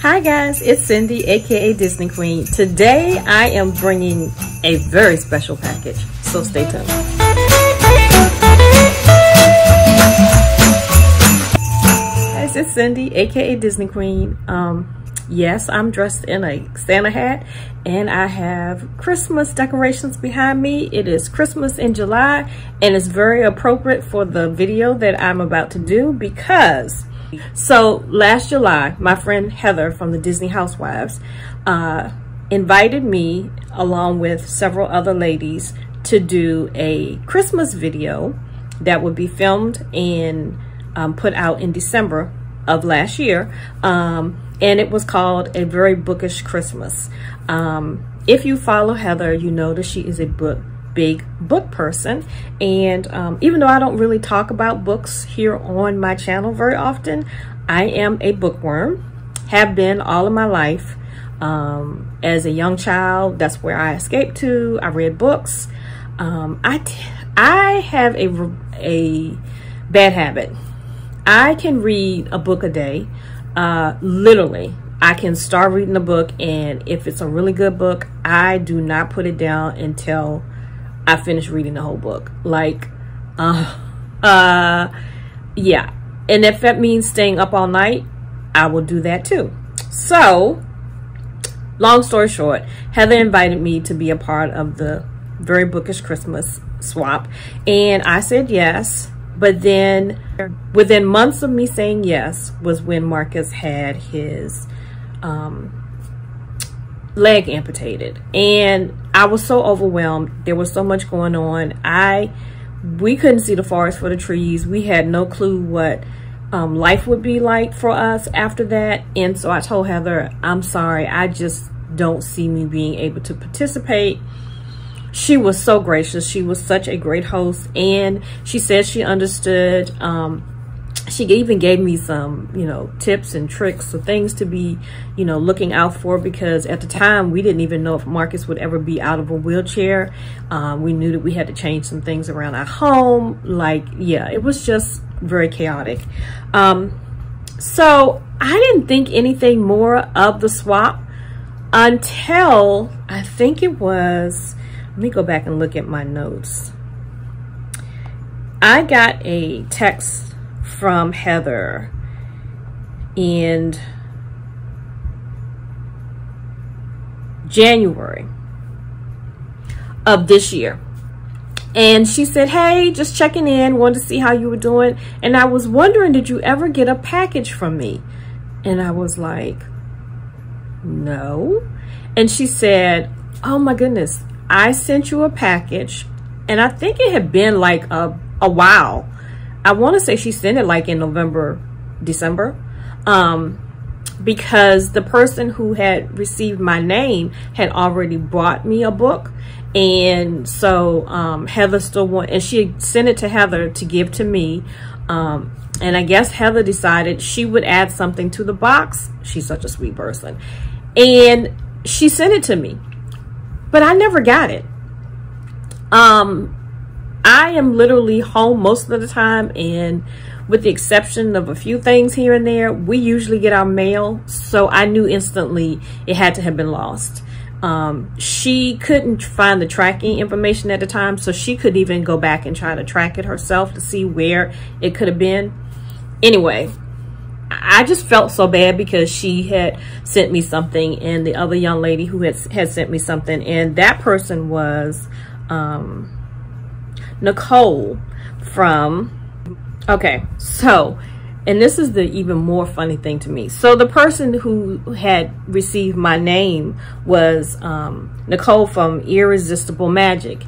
Hi guys, it's Cyndi, aka Disney Queen. Today I am bringing a very special package, so stay tuned. Guys, it's Cyndi, aka Disney Queen. Yes, I'm dressed in a Santa hat and I have Christmas decorations behind me. It is Christmas in July and it's very appropriate for the video that I'm about to do because last July, my friend Heather from the Disney Housewives invited me along with several other ladies to do a Christmas video that would be filmed and put out in December of last year. And it was called A Very Bookish Christmas. If you follow Heather, you know that she is a big book person. And even though I don't really talk about books here on my channel very often, I am a bookworm, have been all of my life. As a young child, that's where I escaped to. I read books. I have a bad habit. I can read a book a day. Literally, I can start reading a book, and if it's a really good book, I do not put it down until I finish reading the whole book. Like, yeah. And if that means staying up all night, I will do that too. So, long story short, Heather invited me to be a part of the Very Bookish Christmas swap, and I said yes. But then within months of me saying yes was when Marcus had his leg amputated. And I was so overwhelmed. There was so much going on. We couldn't see the forest for the trees. We had no clue what life would be like for us after that. And so I told Heather, I'm sorry, I just don't see me being able to participate. She was so gracious. She was such a great host, and she said she understood. She even gave me some, tips and tricks or things to be, looking out for, because at the time we didn't even know if Marcus would ever be out of a wheelchair. We knew that we had to change some things around our home. Yeah, it was just very chaotic. So I didn't think anything more of the swap until I think it was, let me go back and look at my notes. I got a text from Heather in January of this year. And she said, hey, just checking in, wanted to see how you were doing. And I was wondering, did you ever get a package from me? And I was like, no. And she said, oh my goodness, I sent you a package, and I think it had been like a while. I want to say she sent it like in November, December, because the person who had received my name had already brought me a book. And so Heather still wanted, and she sent it to Heather to give to me. And I guess Heather decided she would add something to the box. She's such a sweet person. And she sent it to me. But I never got it. I am literally home most of the time, and with the exception of a few things here and there, we usually get our mail. So I knew instantly it had to have been lost. She couldn't find the tracking information at the time, so she could even go back and try to track it herself to see where it could have been. Anyway, I just felt so bad because she had sent me something, and the other young lady who had sent me something, and that person was Nicole from, okay, so, and this is the even more funny thing to me. So the person who had received my name was Nicole from Earististable Magic.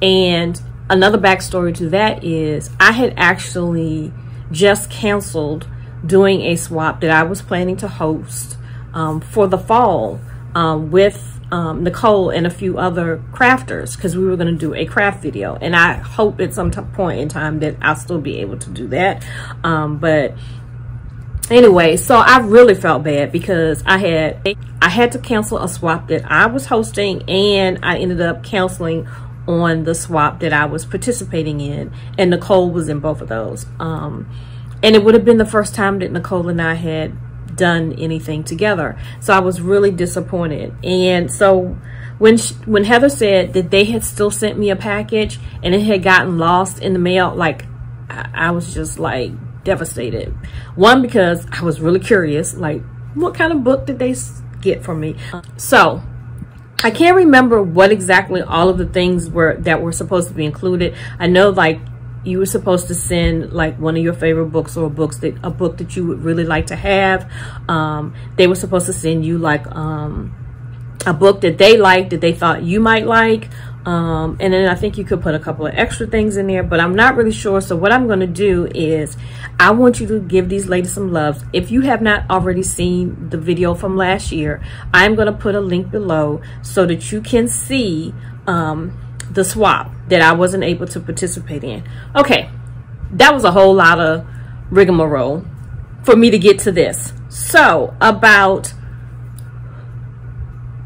And another backstory to that is I had actually just canceled doing a swap that I was planning to host for the fall with Nicole and a few other crafters, because we were going to do a craft video, and I hope at some point in time that I'll still be able to do that. But anyway, so I really felt bad because I had to cancel a swap that I was hosting, and I ended up canceling on the swap that I was participating in, and Nicole was in both of those. And it would have been the first time that Nicole and I had done anything together. So I was really disappointed. And so when Heather said that they had still sent me a package and it had gotten lost in the mail, like I was just like devastated. One, because I was really curious, like what kind of book did they get from me? So I can't remember what exactly all of the things were that were supposed to be included. I know like you were supposed to send like one of your favorite books, or a book that you would really like to have. They were supposed to send you like a book that they liked, that they thought you might like. And then I think you could put a couple of extra things in there, but I'm not really sure. So what I'm going to do is I want you to give these ladies some loves. If you have not already seen the video from last year, I'm going to put a link below so that you can see the swap that I wasn't able to participate in. Okay, that was a whole lot of rigmarole for me to get to this. So about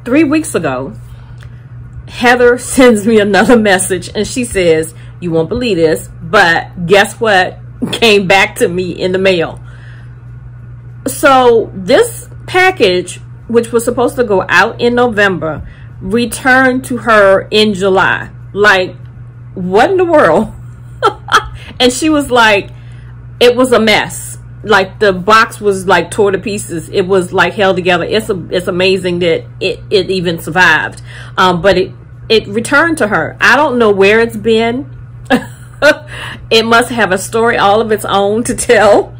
3 weeks ago, Heather sends me another message and she says, you won't believe this, but guess what came back to me in the mail? So this package, which was supposed to go out in November, returned to her in July. Like, what in the world? And she was like, it was a mess. Like the box was like tore to pieces. It was like held together. It's amazing that it even survived. But it returned to her. I don't know where it's been. It must have a story all of its own to tell.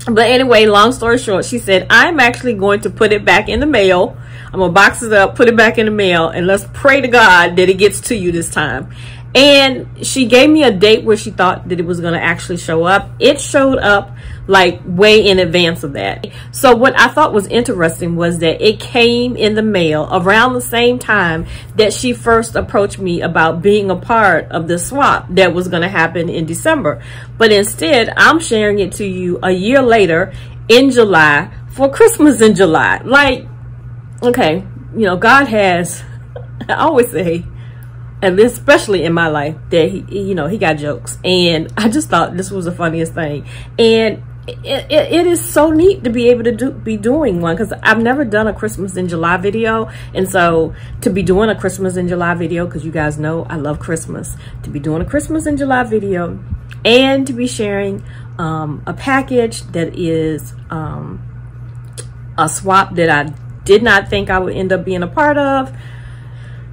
But anyway, long story short, she said, I'm actually going to put it back in the mail. I'm gonna box it up, put it back in the mail, and let's pray to God that it gets to you this time. And she gave me a date where she thought that it was going to actually show up. It showed up like way in advance of that. So what I thought was interesting was that it came in the mail around the same time that she first approached me about being a part of the swap that was going to happen in December. But instead, I'm sharing it to you a year later in July for Christmas in July. Like, okay, you know, God has, I always say, and especially in my life, that he got jokes. And I just thought this was the funniest thing. And it is so neat to be able to be doing one, because I've never done a Christmas in July video. And so to be doing a Christmas in July video, because you guys know I love Christmas, to be doing a Christmas in July video and to be sharing a package that is a swap that I did not think I would end up being a part of,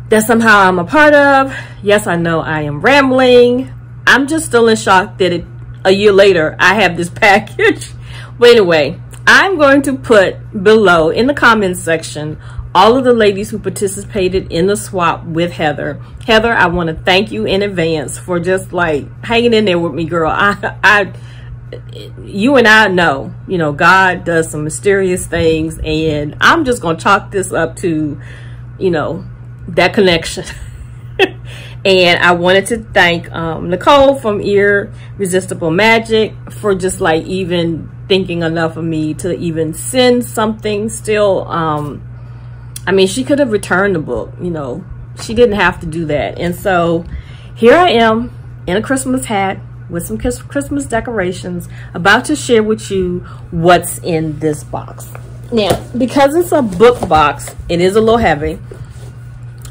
that somehow I'm a part of. Yes, I know I am rambling. I'm just still in shock that a year later I have this package. But anyway, I'm going to put below in the comments section all of the ladies who participated in the swap with Heather. Heather, I want to thank you in advance for just like hanging in there with me, girl. You and I know, God does some mysterious things, and I'm just going to chalk this up to, that connection. And I wanted to thank Nicole from Earististable Magic for just like even thinking enough of me to even send something still. I mean, she could have returned the book, she didn't have to do that. And so here I am in a Christmas hat with some Christmas decorations, about to share with you what's in this box. Now, because it's a book box, it is a little heavy.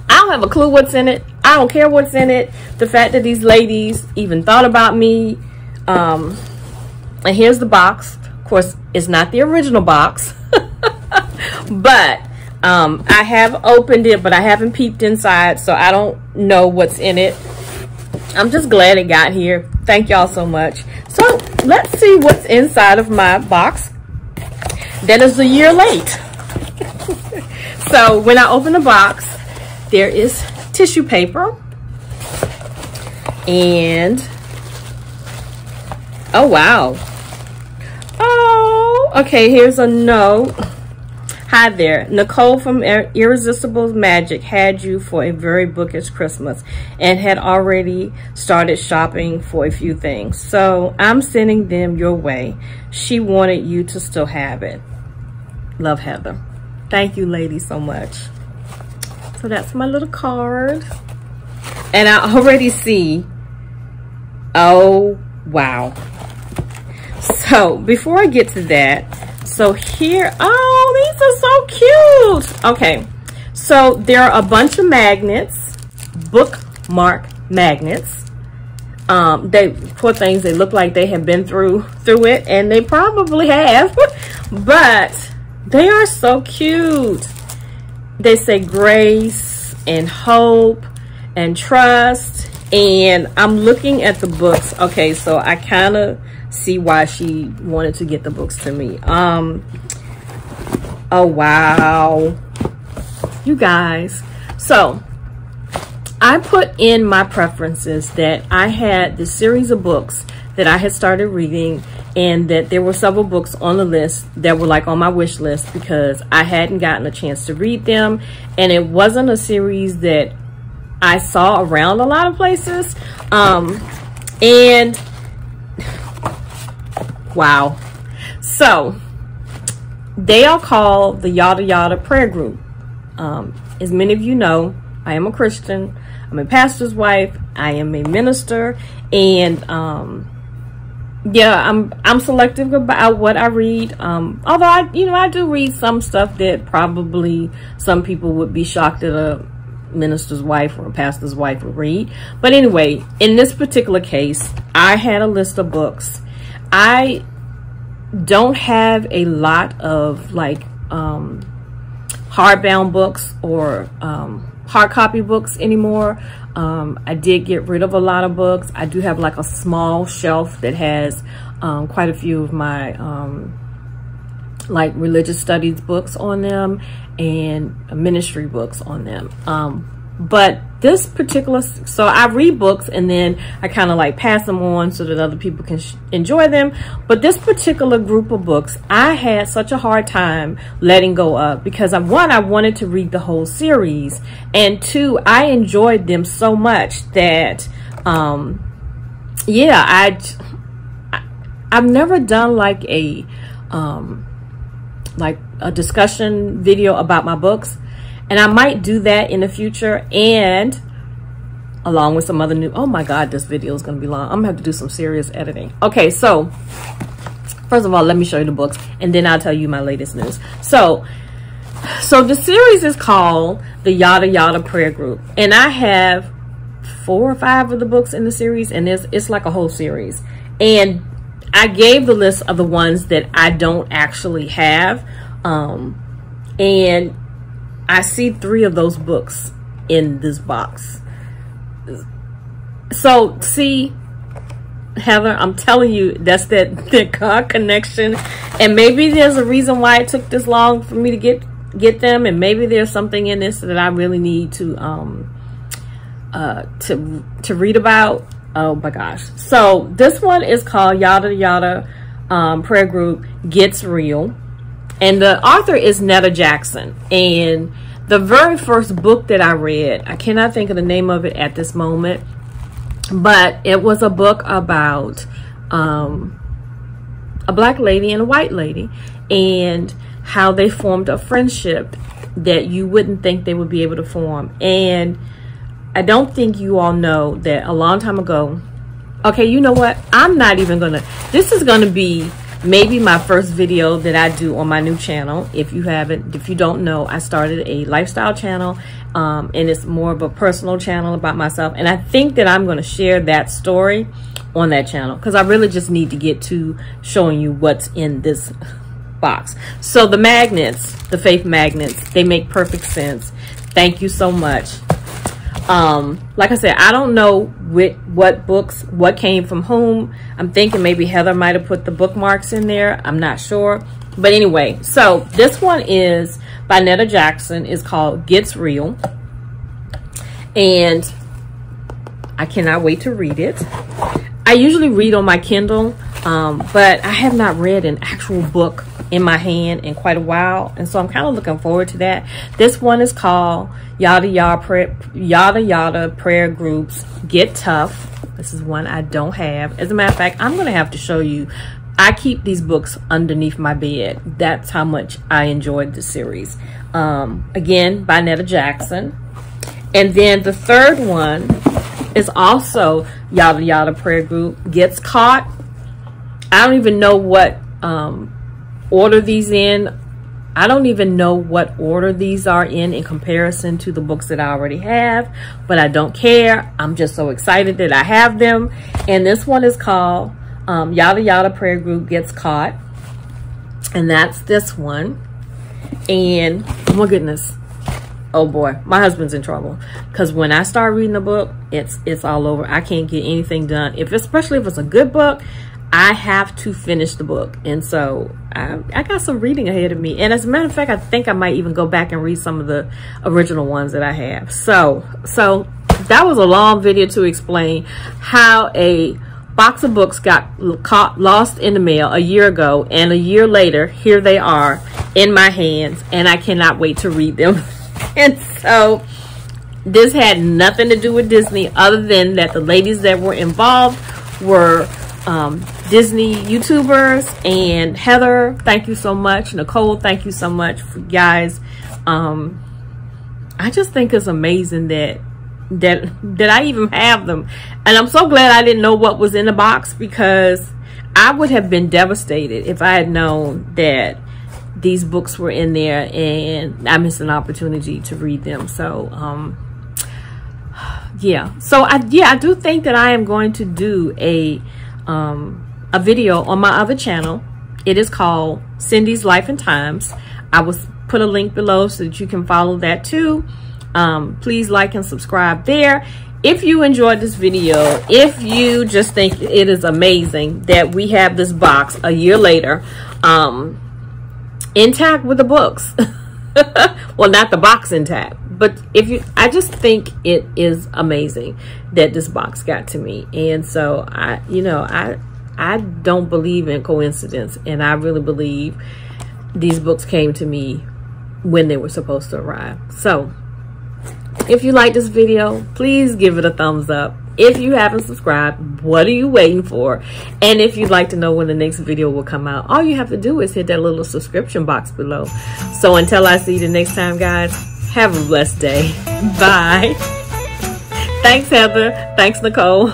I don't have a clue what's in it. I don't care what's in it. The fact that these ladies even thought about me. And here's the box. Of course, it's not the original box. But I have opened it, but I haven't peeped inside, so I don't know what's in it. I'm just glad it got here. Thank y'all so much. So let's see what's inside of my box that is a year late. So when I open the box, there is tissue paper, and oh wow, oh okay, here's a note. Hi there, Nicole from Irresistible Magic had you for a very bookish Christmas and had already started shopping for a few things, so I'm sending them your way. She wanted you to still have it. Love, Heather. Thank you, ladies, so much. So that's my little card. And I already see, oh, wow. So before I get to that, So here, oh, these are so cute. Okay, so there are a bunch of magnets, bookmark magnets. They, poor things, they look like they have been through it, and they probably have, but they are so cute. They say grace and hope and trust, and I'm looking at the books. Okay, so I kind of see why she wanted to get the books to me. Oh wow, you guys. So I put in my preferences that I had the series of books that I had started reading, and that there were several books on the list that were like on my wish list because I hadn't gotten a chance to read them, and it wasn't a series that I saw around a lot of places. And wow, so they are called the Yada Yada Prayer Group. As many of you know, I am a Christian. I'm a pastor's wife. I am a minister, and yeah, I'm selective about what I read. Although I do read some stuff that probably some people would be shocked that a minister's wife or a pastor's wife would read. But anyway, in this particular case, I had a list of books. I don't have a lot of like hardbound books or hard copy books anymore. I did get rid of a lot of books. I do have like a small shelf that has quite a few of my like religious studies books on them and ministry books on them. But this particular, so I read books and then I kind of like pass them on so that other people can enjoy them. But this particular group of books, I had such a hard time letting go of because one, I wanted to read the whole series, and two, I enjoyed them so much that, yeah, I've never done like a discussion video about my books. And I might do that in the future, and along with some other new, oh my God, this video is going to be long. I'm going to have to do some serious editing. Okay, so first of all, let me show you the books, and then I'll tell you my latest news. So the series is called the Yada Yada Prayer Group, and I have 4 or 5 of the books in the series, and it's like a whole series. And I gave the list of the ones that I don't actually have, and I see 3 of those books in this box. So see, Heather, I'm telling you, that's that God connection. And maybe there's a reason why it took this long for me to get them, and maybe there's something in this that I really need to read about. Oh my gosh. So this one is called Yada Yada Prayer Group Gets Real. And the author is Netta Jackson. And the very first book that I read, I cannot think of the name of it at this moment, but it was a book about a black lady and a white lady, and how they formed a friendship that you wouldn't think they would be able to form. And I don't think you all know that a long time ago, okay, you know what? I'm not even gonna, this is gonna be maybe my first video that I do on my new channel. If you don't know, I started a lifestyle channel, and it's more of a personal channel about myself. And I think that I'm going to share that story on that channel because I really just need to get to showing you what's in this box. So the magnets, the faith magnets, they make perfect sense. Thank you so much. Like I said, I don't know what books, what came from whom. I'm thinking maybe Heather might have put the bookmarks in there. I'm not sure. But anyway, so this one is by Netta Jackson. It's called Gets Real. And I cannot wait to read it. I usually read on my Kindle, but I have not read an actual book in my hand in quite a while, and so I'm kind of looking forward to that. This one is called Yada Yada Prayer Groups Get Tough. This is one I don't have. As a matter of fact, I'm going to have to show you. I keep these books underneath my bed. That's how much I enjoyed the series. Again, by Netta Jackson. And then the third one is also Yada Yada Prayer Group Gets Caught. I don't even know what order these in. I don't even know what order these are in comparison to the books that I already have, but I don't care. I'm just so excited that I have them. And this one is called Yada Yada Prayer Group Gets Caught. And that's this one. And oh my goodness. Oh boy, my husband's in trouble. Because when I start reading a book, it's all over. I can't get anything done. Especially if it's a good book, I have to finish the book. And so I got some reading ahead of me. And as a matter of fact, I think I might even go back and read some of the original ones that I have. So that was a long video to explain how a box of books got lost in the mail a year ago. And a year later, here they are in my hands. And I cannot wait to read them. And so this had nothing to do with Disney other than that the ladies that were involved were Disney YouTubers. And Heather, thank you so much. Nicole, thank you so much for guys. I just think it's amazing that I even have them. And I'm so glad I didn't know what was in the box, because I would have been devastated if I had known that these books were in there and I missed an opportunity to read them. So yeah, so I do think that I am going to do a video on my other channel. It is called Cyndi's Life and Times. I will put a link below so that you can follow that too. Please like and subscribe there. If you enjoyed this video, if you just think it is amazing that we have this box a year later, intact with the books. Well, not the box intact, but I just think it is amazing that this box got to me. And so I don't believe in coincidence, and I really believe these books came to me when they were supposed to arrive. So if you like this video, please give it a thumbs up. If you haven't subscribed, what are you waiting for? And if you'd like to know when the next video will come out, all you have to do is hit that little subscription box below. So until I see you the next time, guys, have a blessed day. Bye. Thanks, Heather. Thanks, Nicole.